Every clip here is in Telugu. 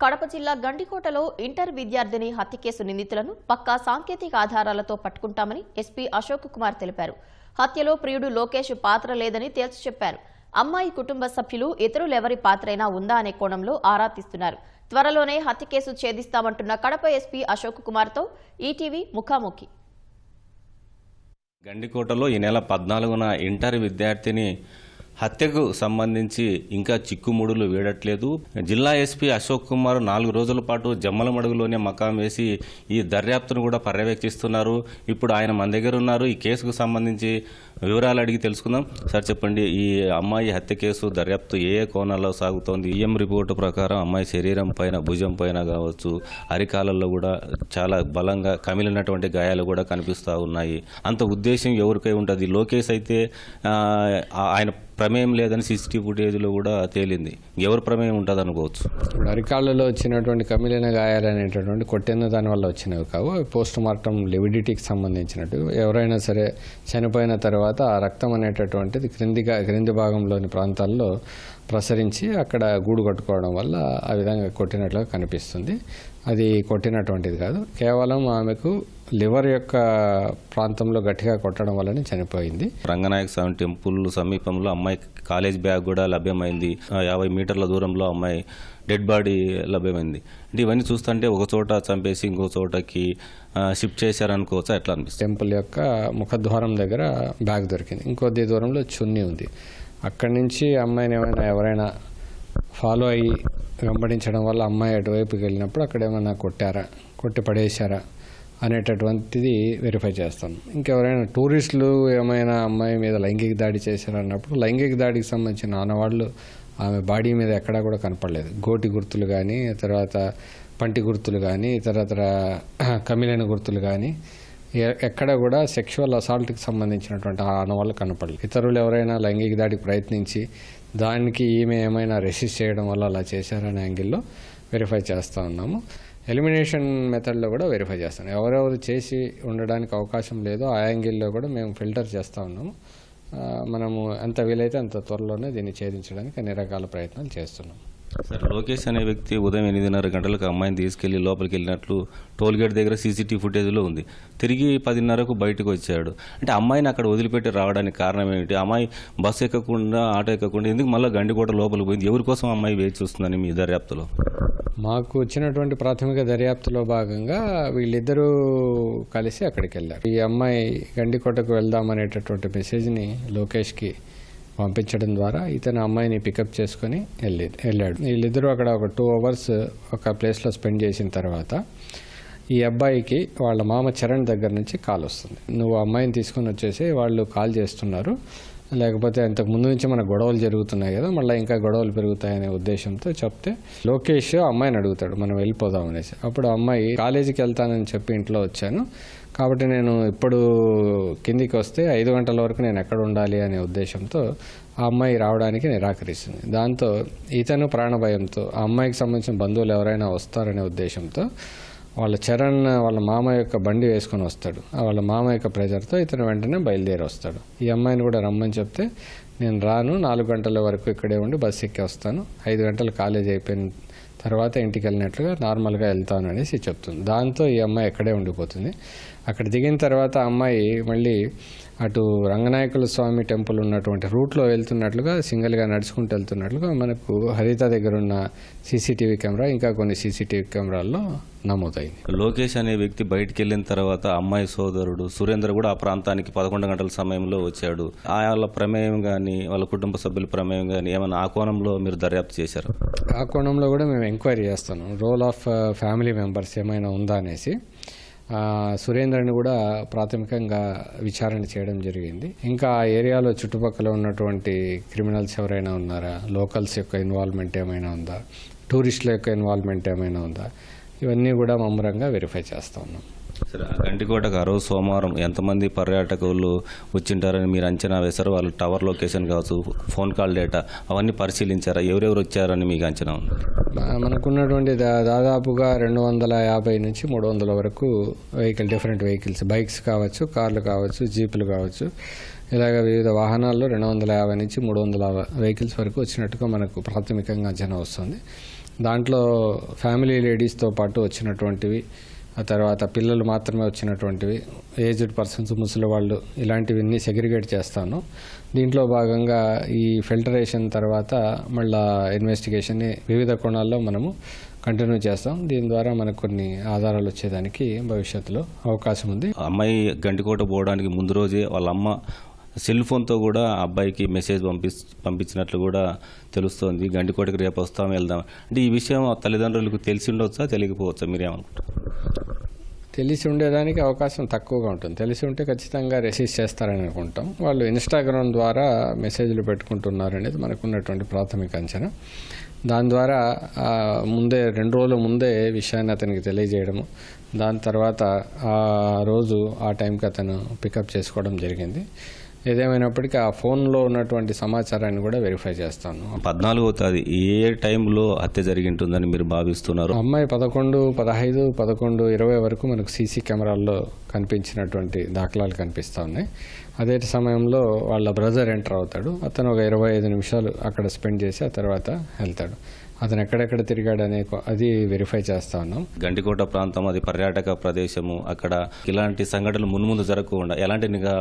కడప జిల్లా గండికోటలో ఇంటర్ విద్యార్థిని హత్య కేసు నిందితులను పక్కా సాంకేతిక ఆధారాలతో పట్టుకుంటామని ఎస్పీ అశోక్ కుమార్ తెలిపారు. హత్యలో ప్రియుడు లోకేష్ పాత్ర లేదని తేల్చి చెప్పారు. అమ్మాయి కుటుంబ సభ్యులు ఇతరులెవరి పాత్రైనా ఉందా అనే కోణంలో ఆరా తీస్తున్నారు. త్వరలోనే హత్య కేసు ఛేదిస్తామంటున్న కడప ఎస్పీ అశోక్ కుమార్తో ఈటీవీ ముఖాముఖి. గండికోటలో ఈ నెల 14న ఇంటర్ విద్యార్థిని హత్యకు సంబంధించి ఇంకా చిక్కుముడులు వీడట్లేదు. జిల్లా ఎస్పీ అశోక్ కుమార్ 4 రోజుల పాటు జమ్మలమడుగులోనే మకాం వేసి ఈ దర్యాప్తును కూడా పర్యవేక్షిస్తున్నారు. ఇప్పుడు ఆయన మన దగ్గర ఉన్నారు. ఈ కేసుకు సంబంధించి వివరాలు అడిగి తెలుసుకుందాం. సార్ చెప్పండి, ఈ అమ్మాయి హత్య కేసు దర్యాప్తు ఏ కోణాల్లో సాగుతోంది? ఈఎం రిపోర్టు ప్రకారం అమ్మాయి శరీరం పైన, భుజం పైన కావచ్చు, అరికాలలో కూడా చాలా బలంగా కమిలినటువంటి గాయాలు కూడా కనిపిస్తూ ఉన్నాయి. అంత ఉద్దేశం ఎవరికై ఉంటుంది? లోకేష్ అయితే ఆయన ప్రమేయం లేదని సీసీటీవీ ఫుటేజ్లో కూడా తేలింది. ఎవరు ప్రమేయం ఉంటుంది అనుకోవచ్చు? ఇప్పుడు అరికాళ్ళలో వచ్చినటువంటి కమిలిన గాయాలు అనేటటువంటి కొట్టిన దాని వల్ల వచ్చినవి కావు. పోస్ట్ మార్టం లివిడిటీకి సంబంధించినట్టు ఎవరైనా సరే చనిపోయిన తర్వాత ఆ రక్తం అనేటటువంటిది క్రింది భాగంలోని ప్రాంతాల్లో ప్రసరించి అక్కడ గూడు కట్టుకోవడం వల్ల ఆ విధంగా కొట్టినట్లుగా కనిపిస్తుంది. అది కొట్టినటువంటిది కాదు, కేవలం ఆమెకు లివర్ యొక్క ప్రాంతంలో గట్టిగా కొట్టడం వల్లనే చనిపోయింది. రంగనాయక స్వామి టెంపుల్ సమీపంలో అమ్మాయి కాలేజ్ బ్యాగ్ కూడా లభ్యమైంది. 50 మీటర్ల దూరంలో అమ్మాయి డెడ్ బాడీ లభ్యమైంది. అంటే ఇవన్నీ చూస్తుంటే ఒక చోట చంపేసి ఇంకో చోటకి షిఫ్ట్ చేశారనుకోవచ్చా? ఎట్లా అనిపిస్తుంది? టెంపుల్ యొక్క ముఖద్వారం దగ్గర బ్యాగ్ దొరికింది. ఇంకొద్ది దూరంలో చున్నీ ఉంది. అక్కడి నుంచి అమ్మాయిని ఎవరైనా ఫాలో అయ్యి వెంబడించడం వల్ల అమ్మాయి అటువైపుకి వెళ్ళినప్పుడు అక్కడ ఏమైనా కొట్టి పడేశారా అనేటటువంటిది వెరిఫై చేస్తాం. ఇంకెవరైనా టూరిస్టులు ఏమైనా అమ్మాయి మీద లైంగిక దాడి చేశారన్నప్పుడు లైంగిక దాడికి సంబంధించిన ఆనవాళ్ళు ఆమె బాడీ మీద ఎక్కడా కూడా కనపడలేదు. గోటి గుర్తులు కానీ, తర్వాత పంటి గుర్తులు కానీ, ఇతరతర కమిలిన గుర్తులు కానీ ఎక్కడ కూడా సెక్షువల్ అసాల్ట్కి సంబంధించినటువంటి ఆనవాళ్ళు కనపడలేదు. ఇతరులు ఎవరైనా లైంగిక దాడికి ప్రయత్నించి దానికి ఈమె ఏమైనా రెసిస్ట్ చేయడం వల్ల అలా చేశారనే యాంగిల్లో వెరిఫై చేస్తూ ఉన్నాము. ఎలిమినేషన్ మెథడ్లో కూడా వెరిఫై చేస్తాం. ఎవరెవరు చేసి ఉండడానికి అవకాశం లేదో ఆ యాంగిల్లో కూడా మేము ఫిల్టర్ చేస్తూ ఉన్నాము. మనము ఎంత వీలైతే అంత త్వరలోనే దీన్ని ఛేదించడానికి అన్ని రకాల ప్రయత్నాలు చేస్తున్నాం. సార్, లోకేష్ అనే వ్యక్తి ఉదయం 8:30 గంటలకు అమ్మాయిని తీసుకెళ్లి లోపలికి వెళ్ళినట్లు టోల్గేట్ దగ్గర సీసీటీవీ ఫుటేజ్లో ఉంది. తిరిగి 10:30కు బయటకు వచ్చాడు. అంటే అమ్మాయిని అక్కడ వదిలిపెట్టి రావడానికి కారణం ఏమిటి? అమ్మాయి బస్సు ఎక్కకుండా, ఆటో ఎక్కకుండా ఎందుకు మళ్ళీ గండికోట లోపలికి పోయింది? ఎవరి కోసం అమ్మాయి వేచి చూస్తుందని మీ దర్యాప్తులో? మాకు వచ్చినటువంటి ప్రాథమిక దర్యాప్తులో భాగంగా వీళ్ళిద్దరూ కలిసి అక్కడికి వెళ్ళారు. ఈ అమ్మాయి గండికోటకు వెళ్దామనేటటువంటి మెసేజ్ని లోకేష్కి పంపించడం ద్వారా ఇతను అమ్మాయిని పికప్ చేసుకుని వెళ్ళాడు. వీళ్ళిద్దరూ అక్కడ ఒక 2 అవర్స్ ఒక ప్లేస్లో స్పెండ్ చేసిన తర్వాత ఈ అబ్బాయికి వాళ్ళ మామ చరణ్ దగ్గర నుంచి కాల్ వస్తుంది. నువ్వు అమ్మాయిని తీసుకుని వచ్చేసి వాళ్ళు కాల్ చేస్తున్నారు, లేకపోతే అంతకు ముందు నుంచి మన గొడవలు జరుగుతున్నాయి కదా, మళ్ళీ ఇంకా గొడవలు పెరుగుతాయనే ఉద్దేశంతో చెప్తే లోకేష్ అమ్మాయిని అడుగుతాడు మనం వెళ్ళిపోదాం అనేసి. అప్పుడు అమ్మాయి కాలేజీకి వెళ్తానని చెప్పి ఇంట్లో వచ్చాను కాబట్టి నేను ఇప్పుడు కిందికి వస్తే 5 గంటల వరకు నేను ఎక్కడ ఉండాలి అనే ఉద్దేశంతో ఆ అమ్మాయి రావడానికి నిరాకరిస్తుంది. దాంతో ఇతను ప్రాణభయంతో ఆ అమ్మాయికి సంబంధించిన బంధువులు ఎవరైనా వస్తారనే ఉద్దేశంతో వాళ్ళ చరణ్ వాళ్ళ మామ యొక్క బండి వేసుకొని వస్తాడు. వాళ్ళ మామ యొక్క ప్రెజర్తో ఇతను వెంటనే బయలుదేరి వస్తాడు. ఈ అమ్మాయిని కూడా రమ్మని చెప్తే నేను రాను, 4 గంటల వరకు ఇక్కడే ఉండి బస్సు ఎక్కి వస్తాను, 5 గంటలు కాలేజ్ అయిపోయిన తర్వాత ఇంటికి వెళ్ళినట్లుగా నార్మల్గా వెళ్తాను అనేసి చెప్తుంది. దాంతో ఈ అమ్మాయి ఎక్కడే ఉండిపోతుంది. అక్కడ దిగిన తర్వాత అమ్మాయి మళ్ళీ అటు రంగనాయకుల స్వామి టెంపుల్ ఉన్నటువంటి రూట్లో వెళ్తున్నట్లుగా, సింగిల్గా నడుచుకుంటూ వెళ్తున్నట్లుగా మనకు హరిత దగ్గర ఉన్న సీసీటీవీ కెమెరా, ఇంకా కొన్ని సీసీటీవీ కెమెరాల్లో నమోదైంది. లోకేష్ అనే వ్యక్తి బయటికి వెళ్ళిన తర్వాత అమ్మాయి సోదరుడు సురేంద్ర కూడా ఆ ప్రాంతానికి 11 గంటల సమయంలో వచ్చాడు. వాళ్ళ ప్రమేయం కానీ, వాళ్ళ కుటుంబ సభ్యుల ప్రమేయం కానీ ఏమైనా ఆ కోణంలో మీరు దర్యాప్తు చేశారు? ఆ కోణంలో కూడా మేము ఎంక్వైరీ చేస్తున్నాం. రోల్ ఆఫ్ ఫ్యామిలీ మెంబర్స్ ఏమైనా ఉందా అనేసి సురేంద్రని కూడా ప్రాథమికంగా విచారణ చేయడం జరిగింది. ఇంకా ఆ ఏరియాలో చుట్టుపక్కల ఉన్నటువంటి క్రిమినల్స్ ఎవరైనా ఉన్నారా, లోకల్స్ యొక్క ఇన్వాల్వ్మెంట్ ఏమైనా ఉందా, టూరిస్టుల యొక్క ఇన్వాల్వ్మెంట్ ఏమైనా ఉందా, ఇవన్నీ కూడా ముమ్మరంగా వెరిఫై చేస్తూ ఉన్నాం. సరే, గండికోటకు ఆ రోజు సోమవారం ఎంతమంది పర్యాటకులు వచ్చింటారని మీరు అంచనా వేశారు? వాళ్ళు టవర్ లొకేషన్ కావచ్చు, ఫోన్ కాల్ డేటా అవన్నీ పరిశీలించారా? ఎవరెవరు వచ్చారని మీకు అంచనా ఉంది? మనకున్నటువంటి దాదాపుగా 250 నుంచి 300 వరకు డిఫరెంట్ వెహికల్స్, బైక్స్ కావచ్చు, కార్లు కావచ్చు, జీపులు కావచ్చు, ఇలాగ వివిధ వాహనాల్లో 250 నుంచి 300 వెహికల్స్ వరకు వచ్చినట్టుగా మనకు ప్రాథమికంగా అంచనా వస్తుంది. దాంట్లో ఫ్యామిలీ లేడీస్తో పాటు వచ్చినటువంటివి, ఆ తర్వాత పిల్లలు మాత్రమే వచ్చినటువంటివి, ఏజ్డ్ పర్సన్స్, ముసలి వాళ్ళు, ఇలాంటివన్నీ సెగ్రిగేట్ చేస్తాను. దీంట్లో భాగంగా ఈ ఫిల్టరేషన్ తర్వాత మళ్ళా ఇన్వెస్టిగేషన్ని వివిధ కోణాల్లో మనము కంటిన్యూ చేస్తాం. దీని ద్వారా మనకు కొన్ని ఆధారాలు వచ్చేదానికి భవిష్యత్తులో అవకాశం ఉంది. అమ్మాయి గండికోట పోవడానికి ముందు రోజే వాళ్ళ అమ్మ సెల్ ఫోన్తో కూడా అబ్బాయికి మెసేజ్ పంపించినట్లు కూడా తెలుస్తోంది. గండికోటకి రేపు వస్తాం, వెళ్దాం అంటే ఈ విషయం తల్లిదండ్రులకు తెలిసి ఉండవచ్చా, తెలియకపోవచ్చా, మీరేమనుకుంటారు? తెలిసి ఉండేదానికి అవకాశం తక్కువగా ఉంటుంది. తెలిసి ఉంటే ఖచ్చితంగా రెసీవ్ చేస్తారని అనుకుంటాం. వాళ్ళు ఇన్స్టాగ్రామ్ ద్వారా మెసేజ్లు పెట్టుకుంటున్నారు అనేది మనకున్నటువంటి ప్రాథమిక అంచనా. దాని ద్వారా ముందే 2 రోజుల ముందే విషయాన్ని అతనికి తెలియజేయడము, దాని తర్వాత ఆ రోజు ఆ టైంకి అతను పికప్ చేసుకోవడం జరిగింది. ఏదేమైనప్పటికీ ఆ ఫోన్లో ఉన్నటువంటి సమాచారాన్ని కూడా వెరిఫై చేస్తాను. 14వ తేదీ ఏ టైంలో హత్య జరిగి ఉంటుందని మీరు భావిస్తున్నారు? అమ్మాయి 11, 15, 11, 20 వరకు మనకు సీసీ కెమెరాల్లో కనిపించినటువంటి దాఖలాలు కనిపిస్తూ ఉన్నాయి. అదే సమయంలో వాళ్ళ బ్రదర్ ఎంటర్ అవుతాడు. అతను ఒక 25 నిమిషాలు అక్కడ స్పెండ్ చేసి ఆ తర్వాత వెళ్తాడు. అతను ఎక్కడెక్కడ తిరిగాడనే అది వెరిఫై చేస్తా ఉన్నాం. గండికోట ప్రాంతం అది పర్యాటక ప్రదేశము. అక్కడ ఇలాంటి సంఘటనలు మున్ముందు జరగకుండా ఎలాంటి నిఘా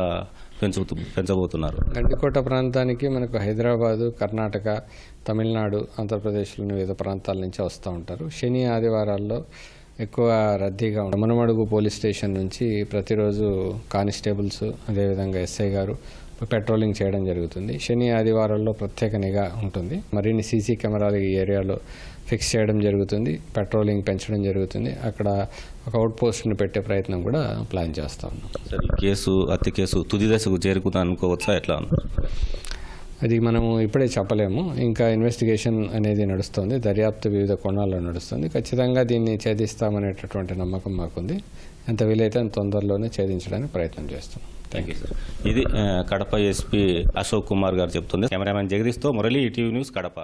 పెంచబోతున్నారు? గండికోట ప్రాంతానికి మనకు హైదరాబాదు, కర్ణాటక, తమిళనాడు, ఆంధ్రప్రదేశ్లోని వివిధ ప్రాంతాల నుంచి వస్తూ ఉంటారు. శని ఆదివారాల్లో ఎక్కువ రద్దీగా ఉంటుంది. మనమడుగు పోలీస్ స్టేషన్ నుంచి ప్రతిరోజు కానిస్టేబుల్స్, అదేవిధంగా ఎస్ఐ గారు పెట్రోలింగ్ చేయడం జరుగుతుంది. శని ఆదివారాల్లో ప్రత్యేక నిఘా ఉంటుంది. మరిన్ని సీసీ కెమెరాలు ఈ ఏరియాలో ఫిక్స్ చేయడం జరుగుతుంది. పెట్రోలింగ్ పెంచడం జరుగుతుంది. అక్కడ ఒక అవుట్ పోస్ట్ని పెట్టే ప్రయత్నం కూడా ప్లాన్ చేస్తా ఉన్నాం. సార్, ఈ కేసు హత్య కేసు తుది దశకు చేరుకుందా అనుకోవచ్చా, ఎట్లా? అది మనము ఇప్పుడే చెప్పలేము. ఇంకా ఇన్వెస్టిగేషన్ అనేది నడుస్తుంది, దర్యాప్తు వివిధ కోణాల్లో నడుస్తుంది. ఖచ్చితంగా దీన్ని ఛేదిస్తామనేటటువంటి నమ్మకం మాకుంది. ఎంత వీలైతే అంత తొందరలోనే ఛేదించడానికి ప్రయత్నం చేస్తాం. Thank you sir. ఇది కడప ఎస్పీ అశోక్ కుమార్ గారు చెప్తుంది. కెమెరామెన్ జగదీష్తో మురళి, ఈటీవీ న్యూస్, కడప.